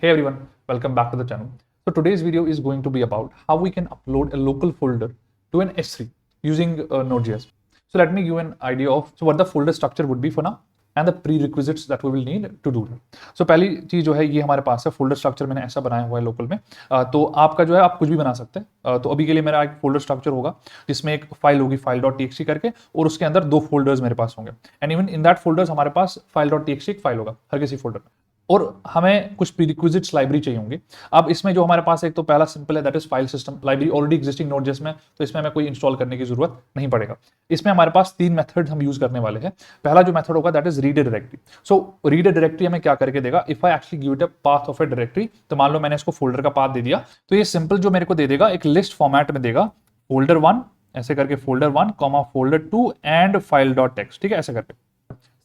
Hey everyone, welcome back to the channel. So today's video is going to be about how we can upload a local folder to an S3 using Node.js. So let me give you an idea of what the folder structure would be for now and the prerequisites that we will need to do that. So पहली चीज जो है ये हमारे पास है folder structure मैंने ऐसा बनाया हुआ है लोकल में। तो आपका जो है आप कुछ भी बना सकते हैं। तो अभी के लिए मेरा एक फोल्डर स्ट्रक्चर होगा जिसमें एक फाइल होगी file.txt करके और उसके अंदर दो फोल्डर्स मेरे पास होंगे and even in that folders हमारे पास file.txt एक फाइल होगा हर किसी फोल्डर में और हमें कुछ प्रीरिक्विजिट्स लाइब्रेरी चाहिए होंगे। अब इसमें जो हमारे पास एक तो पहला सिंपल है that is file system library already existing NodeJS में, तो इसमें हमें कोई इंस्टॉल करने की जरूरत नहीं पड़ेगा। इसमें हमारे पास तीन मेथड हम यूज करने वाले हैं। पहला जो मेथड होगा that is read A directory. So read A directory हमें क्या करके देगा, if I actually give it a path of A directory, तो मान लो मैंने इसको फोल्डर का पाथ दे दिया तो ये सिंपल जो मेरे को दे देगा एक लिस्ट फॉर्मेट में देगा फोल्डर 1 ऐसे करके folder 1 comma folder 2 and file.txt, ठीक है, ऐसे करके।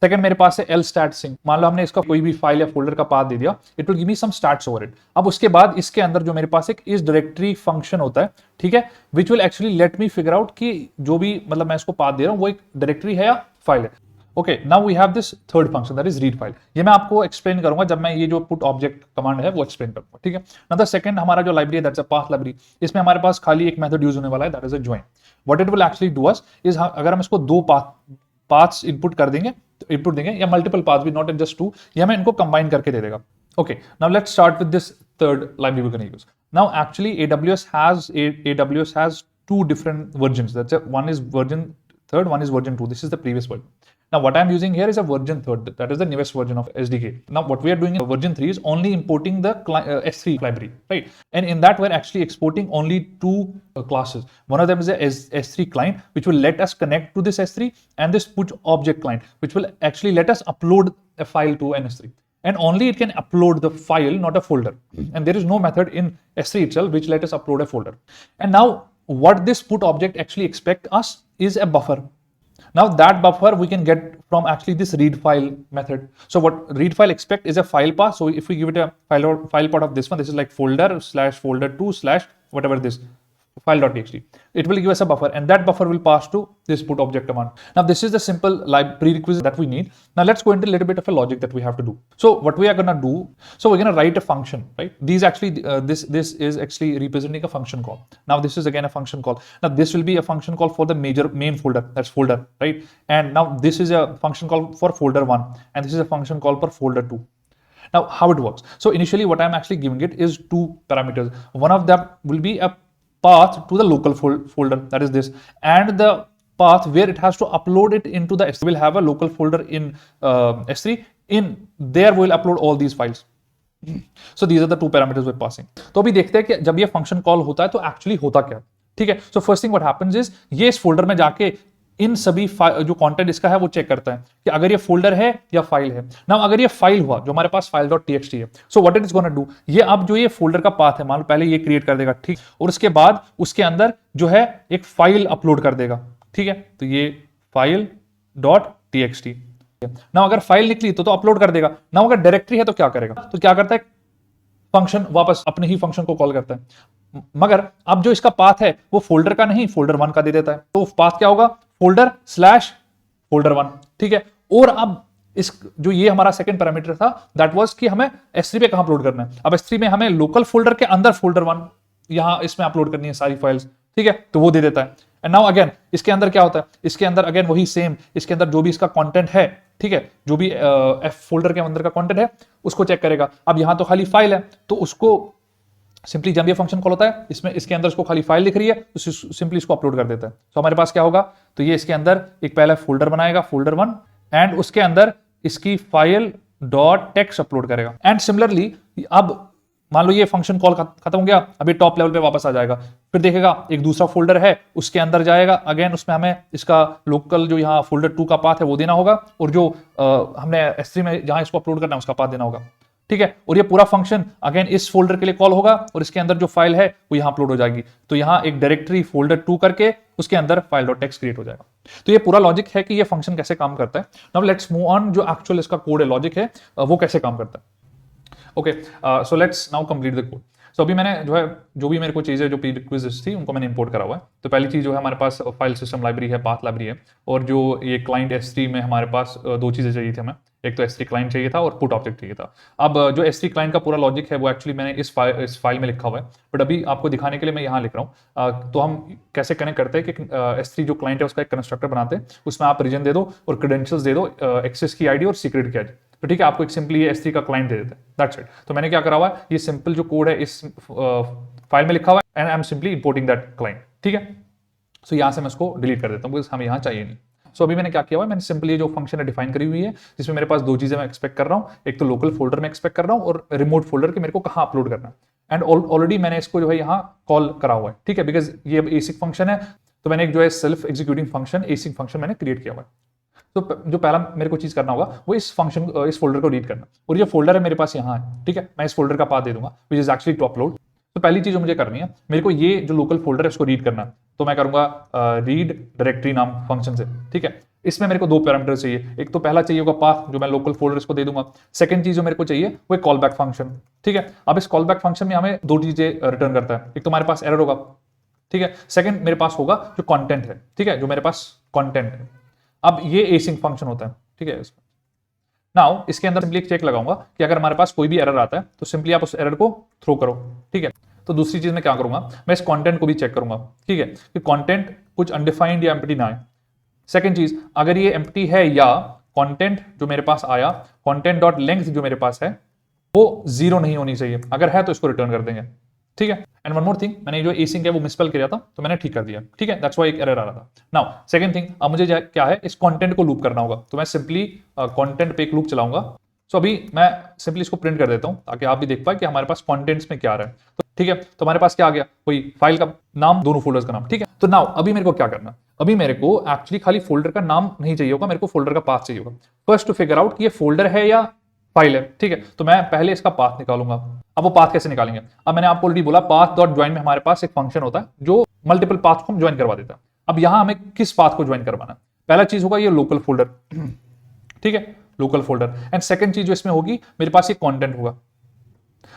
सेकंड मेरे पास है lstat_sync। मान लो हमने इसका कोई भी फाइल या फोल्डर का पाथ दे दिया, it will give me some stats over it. अब उसके बाद इसके अंदर जो मेरे पास एक इस डायरेक्टरी फंक्शन होता है, ठीक है, which will actually let me figure out कि जो भी मतलब मैं इसको पाथ दे रहा हूं वो एक डायरेक्टरी है या फाइल है। Okay, now we have this third function that is read file. ये मैं आपको एक्सप्लेन करूंगा जब मैं ये जो पुट ऑब्जेक्ट कमांड है वो एक्सप्लेन करूंगा, ठीक है। नाउ द सेकंड हमारा जो लाइब्रेरी है दैट्स अ पाथ लाइब्रेरी। इसमें हमारे पास खाली एक मेथड यूज होने वाला है that is a join. What it will actually do us is अगर हम इसको दो पाथ्स इनपुट कर देंगे, इनपुट देंगे या मल्टीपल पाथ्स भी, नॉट इन जस्ट टू, ये हमें इनको कंबाइन करके दे देगा। Okay, now let's start with this third library we can use. Now actually AWS has two different versions. That's one is version third, one is version 2. This is the previous version. Now what I'm using here is a version 3rd, that is the newest version of SDK. Now what we are doing in version 3 is only importing the S3 library, right? And in that we're actually exporting only two classes. One of them is a S3 client which will let us connect to this S3, and this put object client which will actually let us upload a file to an S3. And only it can upload the file, not a folder. And there is no method in S3 itself which let us upload a folder. And now what this put object actually expect us is a buffer. Now that buffer we can get from actually this read file method. So what read file expect is a file path. So if we give it a file path of this one, this is like folder/folder2/ whatever this file.txt, it will give us a buffer, and that buffer will pass to this put object command. Now this is the simple prerequisite that we need. Now let's go into a little bit of a logic that we have to do. So what we are going to do, so we're going to write a function, right? These actually this is actually representing a function call. Now this is again a function call. Now this will be a function call for the main folder, that's folder, right? And now this is a function call for folder 1, and this is a function call for folder 2. Now how it works, so initially what I'm actually giving it is two parameters. One of them will be a path to the local folder, that is this, and the path where it has to upload it into the S3. We'll have a local folder in S3. In there we will upload all these files. So these are the two parameters we're passing. तो अभी देखते हैं कि जब ये function call होता है तो एक्चुअली होता क्या, ठीक है। So first thing what happens is ये इस फोल्डर में जाके इन सभी जो कंटेंट इसका है वो चेक करता है कि अगर ये फोल्डर है या फाइल है। नाउ अगर ये फाइल हुआ जो हमारे पास file.txt है, so what it is gonna do, ये अब जो ये फोल्डर का पाथ है मान लो पहले ये क्रिएट कर देगा, ठीक, और उसके बाद उसके अंदर जो है एक फाइल अपलोड कर देगा, ठीक है। तो ये file.txt, नाउ अगर फाइल निकली तो अपलोड कर देगा। नाउ अगर डायरेक्टरी है तो क्या करेगा, तो क्या करता है फंक्शन वापस अपने ही फंक्शन को कॉल करता है, मगर अब जो इसका पाथ है वो फोल्डर का नहीं फोल्डर 1 का दे देता है। तो पाथ क्या होगा, folder/folder 1, ठीक है। और अब इस जो ये हमारा सेकंड पैरामीटर था दैट वाज कि हमें S3 पे कहां अपलोड करना है। अब S3 में हमें लोकल फोल्डर के अंदर folder 1 यहां इसमें अपलोड करनी है सारी फाइल्स, ठीक है, तो वो दे देता है। एंड नाउ अगेन इसके अंदर क्या होता है, इसके अंदर अगेन वही सेम, इसके अंदर जो भी इसका कंटेंट है, ठीक है, जो भी फोल्डर के अंदर का कंटेंट है उसको चेक करेगा। अब यहां तो खाली फाइल है तो उसको सिंपली जब ये फंक्शन कॉल होता है इसमें इसके अंदर इसको खाली फाइल दिख रही है तो सिंपली इसको अपलोड कर देता है। तो हमारे पास क्या होगा, तो ये इसके अंदर एक पहला फोल्डर बनाएगा folder 1 एंड उसके अंदर इसकी file.txt अपलोड करेगा। एंड सिमिलरली अब मान लो ये फंक्शन कॉल खत्म हो गया, अभी टॉप लेवल पे वापस आ जाएगा, फिर देखेगा एक दूसरा फोल्डर है उसके अंदर जाएगा, अगेन उसमें हमें इसका लोकल जो यहाँ folder 2 का पाथ है वो देना होगा और जो हमने S3 में जहां इसको अपलोड करना है उसका पाथ देना होगा, ठीक है। और ये पूरा फंक्शन अगेन इस फोल्डर के लिए कॉल होगा और इसके अंदर जो फाइल है वो यहां अपलोड हो जाएगी। तो यहां एक डायरेक्टरी folder 2 करके उसके अंदर file.txt क्रिएट हो जाएगा। तो ये पूरा लॉजिक है कि ये फंक्शन कैसे काम करता है। नाउ लेट्स मूव ऑन, जो एक्चुअल इसका कोड है, लॉजिक है, वो कैसे काम करता है। Okay, so let's now complete the code. So अभी मैंने जो है जो भी मेरे को चीज़ें जो प्रीरिक्विजिट्स थी उनको मैंने इंपोर्ट करा हुआ है। तो पहली चीज़ जो है हमारे पास फाइल सिस्टम लाइब्रेरी है, पाथ लाइब्रेरी है, और जो ये क्लाइंट S3 में हमारे पास दो चीज़ें चाहिए थी हमें। एक तो S3 क्लाइंट चाहिए था और पुट ऑब्जेक्ट चाहिए था। अब जो S3 क्लाइंट का पूरा लॉजिक है वो एक्चुअली मैंने इस फाइल में लिखा हुआ है, बट अभी आपको दिखाने के लिए मैं यहाँ लिख रहा हूँ। तो हम कैसे कनेक्ट करते हैं कि S3 जो क्लाइंट है उसका एक कंस्ट्रक्टर बनाते हैं, उसमें आप रीजन दे दो और क्रेडेंशियल्स दे दो, एक्सेस की आईडी और सीक्रेट की आईडी। तो ठीक है, आपको एक सिंपली ये S3 का क्लाइंट दे देते हैं, दैट्स इट। तो मैंने क्या करा हुआ है, ये सिंपल जो कोड है इस फाइल में लिखा हुआ है and I am simply importing that client. ठीक है, सो यहाँ से मैं इसको डिलीट कर देता हूँ बिकॉज हमें यहाँ चाहिए नहीं। सो अभी मैंने क्या किया हुआ है, मैंने सिंपली जो फंक्शन है डिफाइन करी हुई है, जिसमें मेरे पास दो चीजें मैं एक्सपेक्ट कर रहा हूँ, एक तो लोकल फोल्डर में एक्सपेक्ट कर रहा हूँ और रिमोट फोल्डर के मेरे को कहाँ अपलोड करना है। एंड ऑलरेडी मैंने इसको जो है यहाँ कॉल करा हुआ है, ठीक है, बिकॉज ये एसिक फंक्शन है, तो मैंने एक जो है सेल्फ एग्जीक्यूटिंग फंक्शन एसिक फंक्शन मैंने क्रिएट किया हुआ है। तो जो पहला मेरे को चीज करना होगा वो इस फंक्शन इस फोल्डर को रीड करना, और ये फोल्डर है मेरे पास यहाँ है, ठीक है, मैं इस फोल्डर का पाथ दे दूंगा which is actually to upload. तो पहली चीज जो मुझे करनी है, मेरे को ये जो लोकल फोल्डर है उसको रीड करना है, तो मैं करूंगा रीड डायरेक्टरी नाम फंक्शन से। ठीक है, इसमें मेरे को दो पैरामीटर चाहिए, एक तो पहला चाहिए होगा पाथ जो मैं लोकल फोल्डर इसको दे दूंगा, सेकंड चीज जो मेरे को चाहिए वो कॉल बैक फंक्शन। ठीक है, अब इस कॉल बैक फंक्शन में हमें दो चीजें रिटर्न करता है, एक तो हमारे पास एरर होगा, ठीक है, सेकंड मेरे पास होगा जो कंटेंट है, ठीक है, जो मेरे पास कंटेंट है। अब ये एसिंक फंक्शन होता है, ठीक है। नाउ इसके अंदर सिंपली एक चेक लगाऊंगा कि अगर हमारे पास कोई भी एरर आता है तो सिंपली आप उस एरर को थ्रो करो, ठीक है। तो दूसरी चीज मैं क्या करूंगा, मैं इस कंटेंट को भी चेक करूंगा, ठीक है, कि कंटेंट कुछ अनडिफाइंड या एम्प्टी ना आए। सेकंड चीज, अगर ये एम्प्टी है या कंटेंट जो मेरे पास आया, कंटेंट डॉट लेंथ जो मेरे पास है वो 0 नहीं होनी चाहिए, अगर है तो इसको रिटर्न कर देंगे, ठीक है। एंड वन मोर थिंग, मैंने जो एसिंक है वो मिसस्पेल किया था तो मैंने ठीक कर दिया, ठीक है, दैट्स व्हाई एक एरर आ रहा था। नाउ सेकंड थिंग, अब मुझे क्या है, इस कंटेंट को लूप करना होगा, तो मैं सिंपली कंटेंट पे एक लूप चलाऊंगा। सो अभी मैं सिंपली इसको प्रिंट कर देता हूं ताकि आप भी देख पाए कि हमारे पास कंटेंट्स में क्या आ रहा है। तो ठीक है, तो हमारे पास क्या आ गया, कोई फाइल का नाम, दोनों फोल्डर्स का नाम, ठीक है। तो नाउ अभी मेरे को क्या करना, अभी मेरे को एक्चुअली खाली फोल्डर का नाम नहीं चाहिए होगा, मेरे को फोल्डर का पाथ चाहिए होगा। फर्स्ट टू फिगर आउट कि ये फोल्डर है या फाइल है, ठीक है, तो मैं पहले इसका पाथ निकालूंगा। अब वो पाथ कैसे निकालेंगे, अब मैंने आपको ऑलरेडी बोला पाथ डॉट ज्वाइन में हमारे पास एक फंक्शन होता है जो मल्टीपल पाथ को हम ज्वाइन करवा देता है। अब यहां हमें किस पाथ को ज्वाइन करवाना है, पहला चीज होगा ये लोकल फोल्डर, ठीक है, लोकल फोल्डर। एंड सेकंड चीज जो इसमें होगी, मेरे पास ये कंटेंट होगा,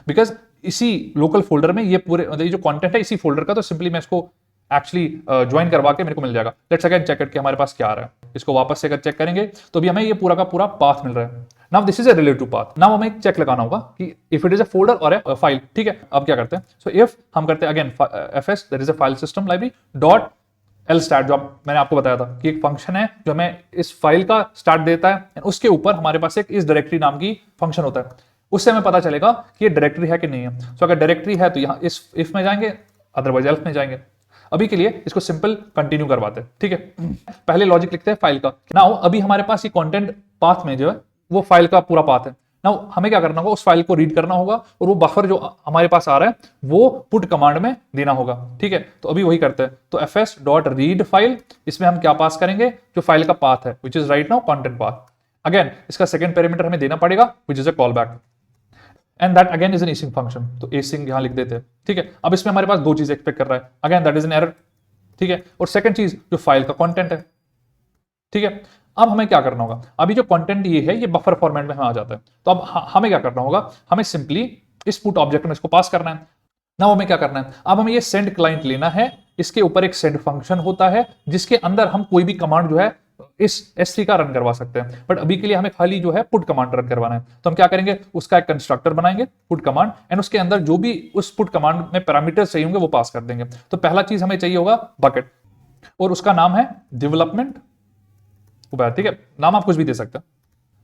बिकॉज इसी लोकल फोल्डर में ये पूरे मतलब ये जो कंटेंट है इसी फोल्डर का, तो सिंपली मैं इसको एक्चुअली ज्वाइन करवा के मेरे को मिल जाएगा। लेट्स अगेन चेक करके हमारे पास क्या आ रहा है, इसको वापस से अगर चेक करेंगे तो भी हमें ये पूरा का पूरा पाथ मिल रहा है। Now this is a relative path. Now हमें एक चेक लगाना होगा कि if it is a folder और ए फाइल, ठीक है। अब क्या करते हैं, सो इफ हम करते हैं again FS that is a file system library dot L start, जो मैंने आपको बताया था कि एक फंक्शन है जो हमें इस फाइल का स्टार्ट देता है, उसके ऊपर हमारे पास एक इस डायरेक्टरी नाम की फंक्शन होता है, उससे हमें पता चलेगा कि ये डायरेक्टरी है कि नहीं है। सो अगर डायरेक्टरी है तो यहाँ इस इफ में जाएंगे, अदरवाइज एल्फ में जाएंगे। अभी के लिए इसको सिंपल कंटिन्यू करवाते हैं, ठीक है। पहले लॉजिक लिखते हैं फाइल का। नाउ अभी हमारे पास ये कंटेंट पाथ में जो है वो फाइल का पूरा पाथ है। नाउ हमें क्या करना होगा, उस फाइल को रीड करना होगा और वो बफर जो हमारे पास आ रहा है वो पुट कमांड में देना होगा, ठीक है। तो अभी वही करते हैं, तो fs डॉट रीड फाइल, इसमें हम क्या पास करेंगे, जो फाइल का पाथ है which is right now content path. Again इसका सेकंड पैरामीटर हमें देना पड़ेगा which is a call back, and that again is an async function, तो एसिंक यहां लिख देते हैं, ठीक है। अब इसमें हमारे पास दो चीजें एक्सपेक्ट कर रहा है, again that is an error, ठीक है, और सेकंड चीज जो फाइल का कंटेंट है, ठीक है। अब हमें क्या करना होगा, अभी जो कंटेंट ये है ये बफर फॉर्मेट में हमें आ जाता है, तो अब हमें क्या करना होगा, हमें सिंपली इस पुट ऑब्जेक्ट में इसको पास करना है। नाउ हमें क्या करना है, अब हमें ये सेंड क्लाइंट लेना है, इसके ऊपर एक सेंड फंक्शन होता है जिसके अंदर हम कोई भी कमांड जो है इस S3 का रन करवा सकते हैं, बट अभी के लिए हमें खाली जो है पुट कमांड रन करवाना है। तो हम क्या करेंगे, उसका एक कंस्ट्रक्टर बनाएंगे पुट कमांड, एंड उसके अंदर जो भी उस पुट कमांड में पैरामीटर्स चाहिए होंगे वो पास कर देंगे। तो पहला चीज हमें चाहिए होगा बकेट, और उसका नाम है डेवलपमेंट, ठीक है, नाम आप कुछ भी दे सकते हैं।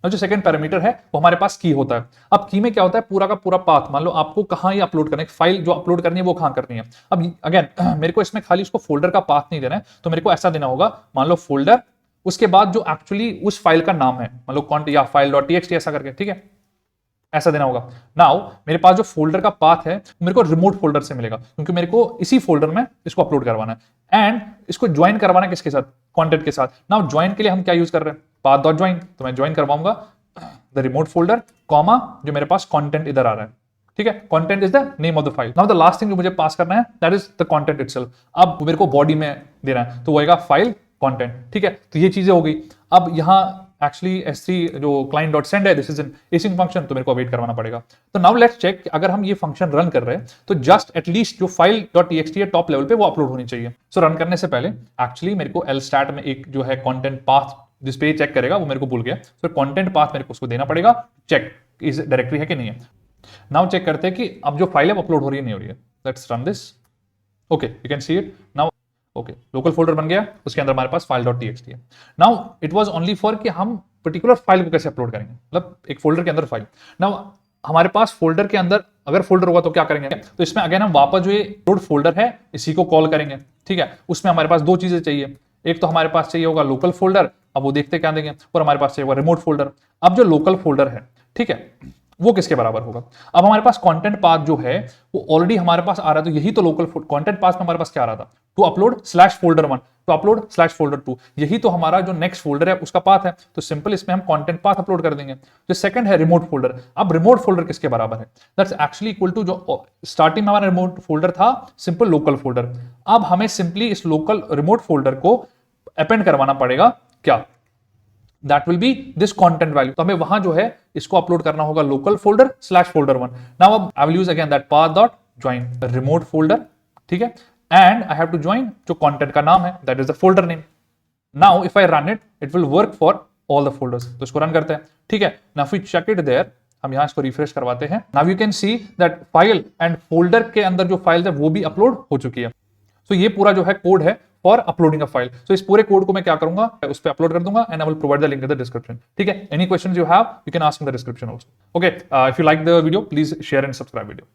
और जो सेकंड पैरामीटर है वो हमारे पास की होता है। अब की में क्या होता है, पूरा का पूरा पाथ, मान लो आपको कहां ये अपलोड करना है, फाइल जो अपलोड करनी है वो कहां करनी है। अब अगेन मेरे को इसमें खाली उसको फोल्डर का पाथ नहीं देना है, तो मेरे को ऐसा देना होगा, मान लो फोल्डर, उसके बाद जो एक्चुअली उस फाइल का नाम है, मान लो कॉन्ट या फाइल डॉट टीएक्सटी ऐसा करके, ठीक है, ऐसा देना होगा। नाउ मेरे पास जो फोल्डर का पाथ है मेरे को रिमोट फोल्डर से मिलेगा, क्योंकि मेरे को इसी फोल्डर में इसको अपलोड करवाना है, एंड इसको ज्वाइन करवाना है किसके साथ, कंटेंट के साथ। नाउ ज्वाइन के लिए हम क्या यूज कर रहे हैं, पाथ डॉट ज्वाइन, तो मैं ज्वाइन करवाऊंगा द रिमोट फोल्डर कॉमा जो मेरे पास कंटेंट इधर आ रहा है, ठीक है, content is the name of the file. Now the last thing जो मुझे पास करना है that is the content itself. अब मेरे को बॉडी में देना है, तो वो आएगा फाइल कंटेंट, ठीक है। तो ये चीजें हो गई। अब यहां एक्चुअली S3 जो क्लाइंट डॉट सेंड है, this is an async function, तो मेरे को वेट करवाना पड़ेगा। तो नाउ लेट्स चेक, अगर हम ये फंक्शन रन कर रहे हैं तो जस्ट एटलीस्ट जो फाइल डॉट टीएक्सटी है टॉप लेवल पे वो अपलोड होनी चाहिए। सो रन करने से पहले एक्चुअली मेरे को lstat में एक जो है कंटेंट पाथ जिस पे चेक करेगा वो मेरे को भूल गया, तो कंटेंट पाथ मेरे को उसको देना पड़ेगा, चेक इस डायरेक्टरी है कि नहीं है। नाउ चेक करते हैं कि अब जो फाइल है अपलोड हो रही है नहीं हो रही है। Let's run this. Okay, you can see it now. Okay, local folder बन गया, उसके अंदर हमारे पास file.txt है। Now it was only for कि हम पर्टिकुलर फाइल को कैसे अपलोड करेंगे, मतलब एक फोल्डर के अंदर फाइल। नाउ हमारे पास फोल्डर के अंदर अगर फोल्डर होगा तो क्या करेंगे, तो इसमें अगेन हम वापस जो ये अपलोड फोल्डर है इसी को कॉल करेंगे, ठीक है। उसमें हमारे पास दो चीजें चाहिए, एक तो हमारे पास चाहिए होगा लोकल फोल्डर, अब वो देखते क्या देंगे, और हमारे पास चाहिए होगा रिमोट फोल्डर। अब जो लोकल फोल्डर है, ठीक है, वो किसके बराबर होगा। अब हमारे पास कंटेंट पाथ जो है वो ऑलरेडी हमारे पास आ रहा है, तो यही तो लोकल कंटेंट पाथ में हमारे पास क्या आ रहा था, to upload slash folder 1 to upload slash folder 2, यही तो हमारा जो नेक्स्ट फोल्डर है उसका पाथ है। तो सिंपल इसमें हम कंटेंट पाथ अपलोड कर देंगे। जो सेकंड है रिमोट फोल्डर, अब रिमोट फोल्डर किसके बराबर है, दैट्स एक्चुअली इक्वल टू जो स्टार्टिंग में हमारा रिमोट फोल्डर था सिंपल लोकल फोल्डर। अब हमें सिंपली इस लोकल रिमोट फोल्डर को अपेंड करवाना पड़ेगा क्या, that will be this content value. तो हमें वहां जो है इसको अपलोड करना होगा local folder slash folder 1। Now अब I will use again that path dot join remote folder, ठीक है, and I have to join जो कंटेंट का नाम है that is the folder name. Now if I run it, it will work for all the folders. तो इसको run करते हैं, ठीक है। Now we check it there, हम यहां इसको रिफ्रेश करवाते हैं। Now you can see that file and folder के अंदर जो फाइल है वो भी अपलोड हो चुकी है। सो ये पूरा जो है कोड है फॉर अपलोडिंग अ फाइल। सो इस पूरे कोड को मैं क्या करूंगा, उस पर अपलोड कर दूंगा and I will provide the link in the description, ठीक है। Any questions you have you can ask in the description also. Okay, if you like the video please share and subscribe video.